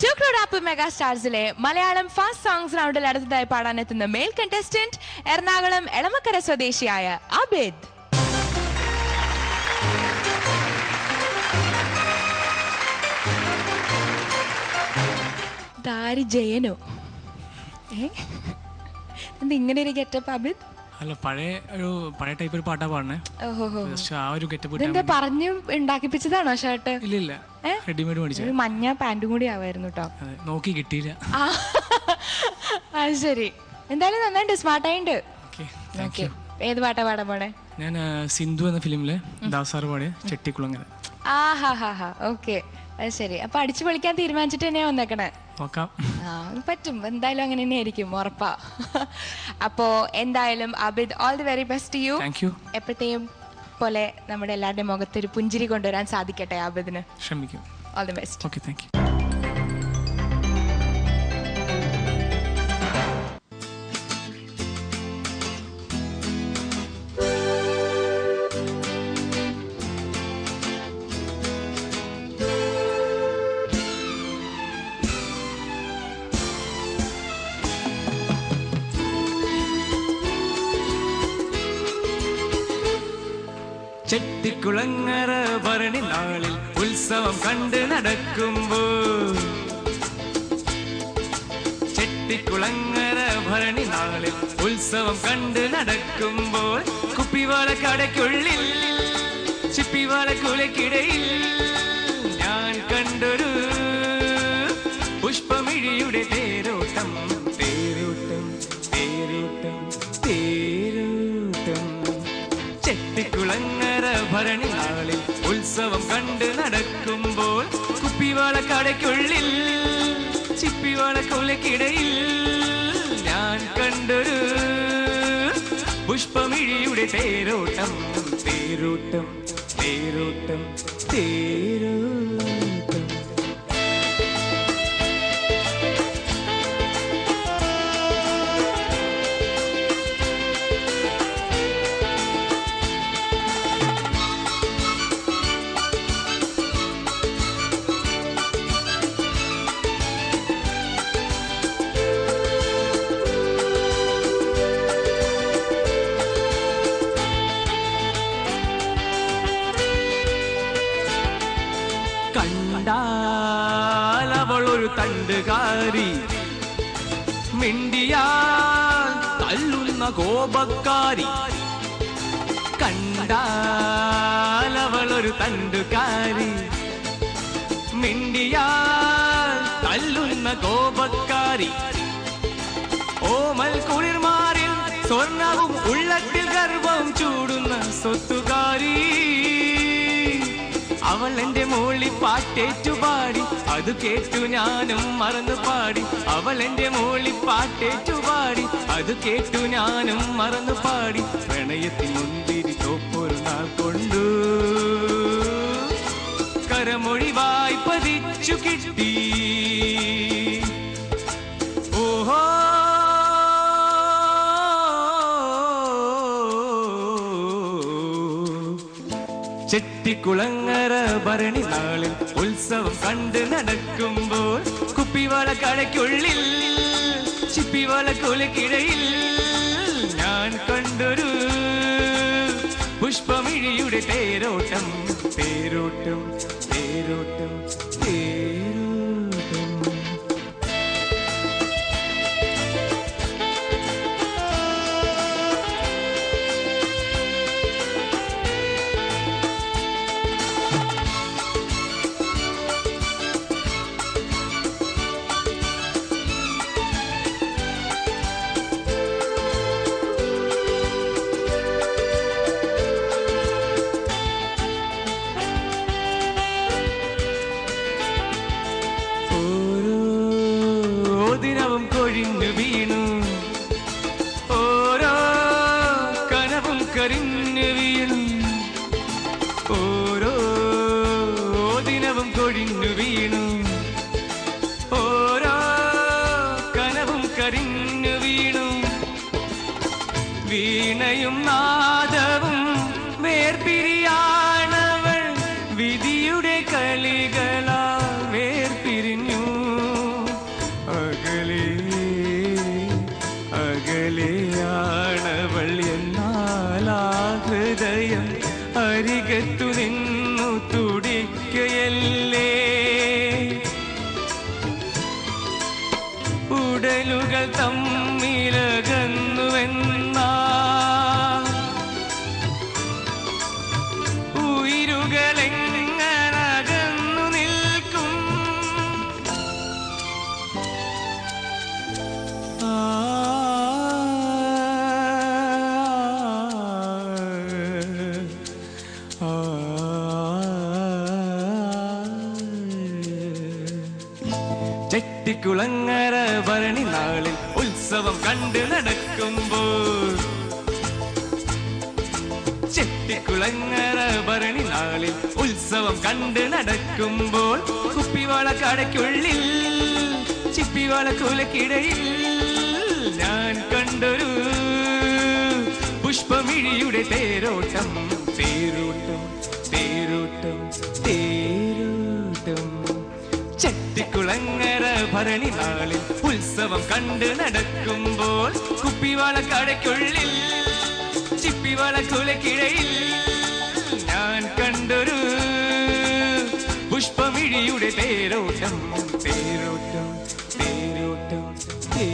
To rap mega സ്റ്റാർസിലെ Malayalam fast songs റൗണ്ടിൽ അടുത്തതായി പാടാനെത്തുന്ന മെയിൽ കണ്ടസ്റ്റന്റ് എറണാകുളം എളമക്കര സ്വദേശിയായ അബിദ്. ദാരി ജയനോ ഇങ്ങനെ ഒരു ഗെറ്റപ്പ് അബിദ്? അല്ല, പഴയ ടൈപ്പ് ഒരു പാട്ടാ പാടണേ. ആ ഒരു ഗെറ്റപ്പ് പറഞ്ഞു ഉണ്ടാക്കിപ്പിച്ചതാണോ ഷർട്ട്? ഇല്ല, റെഡിമെയ്ഡ് മേടിച്ചു. മഞ്ഞ പാന്റും കൂടി ആവായിരുന്നു കേട്ടോ, നോക്കി കിട്ടിയില്ല. അത് ശരി, എന്തായാലും നന്നായിട്ട് സ്മാർട്ടായിട്ടുണ്ട്. ഏത് പാട്ടാ പാടാൻ പോണേ? ഞാൻ സിന്ധു എന്ന ഫിലിമിലെ ദാസാർ പാടിയ ചെട്ടിക്കുളങ്ങര. ഓക്കെ, അത് ശരി. അപ്പൊ അടിച്ചു പൊളിക്കാൻ തീരുമാനിച്ചിട്ട് തന്നെയാ വന്നേക്കണേ? പറ്റും, എന്തായാലും അങ്ങനെ തന്നെ ആയിരിക്കും, ഉറപ്പാ. അപ്പോ എന്തായാലും Abid, all the very best you. എപ്പോഴത്തെയും പോലെ നമ്മുടെ എല്ലാവരുടെയും മുഖത്ത് ഒരു പുഞ്ചിരി കൊണ്ടുവരാൻ സാധിക്കട്ടെ അബിദിന്. ശ്രമിക്കും. All the best. Okay, thank you. Chettikulangara Bharani നാളിൽ ഉത്സവം കണ്ട് നടക്കുമ്പോൾ, ചെട്ടിക്കുളങ്ങര ഭരണി നാളിൽ ഉത്സവം കണ്ട് നടക്കുമ്പോൾ, കുപ്പിവാല കടയ്ക്കുള്ളിൽ ചിപ്പിവാല കുലക്കിടയിൽ ഞാൻ കണ്ടൊരു പുഷ്പമിഴിയുടെ തേരോട്ടം, തേരോട്ടം, തേരോട്ടം, തേരോട്ടം. ചെട്ടിക്കുളങ്ങര ഭരണി നാളിൽ ഉത്സവം കണ്ട് നടക്കുമ്പോൾ, കുപ്പിവാള കടയ്ക്കുള്ളിൽ ചിപ്പിവാള കൊലക്കിടയിൽ ഞാൻ കണ്ടൊരു പുഷ്പമിഴിയുടെ തേരോട്ടം, തേരോട്ടം, തേരോട്ടം, തേരോട്ടം. കണ്ടാൽ അവളൊരു തണ്ടുകാരി, മിണ്ടിയാൽ തല്ലുന്ന കോപക്കാരി. കണ്ടാൽ അവളൊരു തണ്ടുകാരി, മിണ്ടിയാൽ തല്ലുന്ന കോപക്കാരി. ഓമൽ കുളിർമാറിൽ സ്വർണവും ഉള്ളത്തിൽ ഗർഭവും ചൂടുന്ന സ്വത്തുകാരി. അവൾ എന്റെ മോളി പാട്ടേറ്റുപാടി, അത് കേട്ടു ഞാനും മറന്നു പാടി. അവൾ എന്റെ മോളി പാട്ടേറ്റുപാടി, അത് കേട്ടു ഞാനും മറന്നു പാടി. പ്രണയത്തിൽ മുന്തിരി തോപ്പൊരു നാൾ കൊണ്ടു കരമൊഴി വായ്പതിച്ചു കിട്ടി. ഓഹോ, ചെട്ടിക്കുളങ്ങര ഭരണി നാളിൽ ഉത്സവം കണ്ട് നടക്കുമ്പോൾ, കുപ്പിവാള കടയ്ക്കുള്ളിൽ ചിപ്പിവാള കൊലക്കിടയിൽ ഞാൻ കണ്ടൊരു പുഷ്പമിഴിയുടെ തേരോട്ടം, തേരോട്ടം, തേരോട്ടം, തേരോട്ടം. ദിനവും കൊഴിഞ്ഞു വീണു, ഓരോ കനവും കരിഞ്ഞു വീണു. ഓരോ ദിനവും കൊഴിഞ്ഞു വീണു, ഓരോ കനവും കരിഞ്ഞു വീണു. വീണയും നാദവും വേർപിരിയാണവൾ, വിധിയുടെ കളികളാ വേർപിരിഞ്ഞു. കടലുകൾ തമ്മിലകന്നുവെന്നാ ഉയിരുകളെങ്ങനകന്നു നിൽക്കും ചെട്ടിക്കുളങ്ങര ഭരണി നാളിൽ ഉത്സവം കണ്ട് നടക്കുമ്പോൾ ചെട്ടിക്കുളങ്ങര ഭരണി നാളിൽ ഉത്സവം കണ്ട് നടക്കുമ്പോൾ കുപ്പിവാള കടയ്ക്കുള്ളിൽ ചിപ്പിവാള കുലക്കിടയിൽ ഞാൻ കണ്ടൊരു പുഷ്പമിഴിയുടെ തേരോട്ടം തേരോട്ടം തേരോട്ടം തേരോട്ടം ചെട്ടിക്കുളങ്ങര ഭരണി നാളിൽ ഉത്സവം കണ്ട് നടക്കുമ്പോൾ കുപ്പിവാള കടയ്ക്കുള്ളിൽ ചിപ്പിവാള കുലക്കിടയിൽ ഞാൻ കണ്ടൊരു പുഷ്പമിഴിയുടെ തേരോട്ടം തേരോട്ടം തേരോട്ടം തേ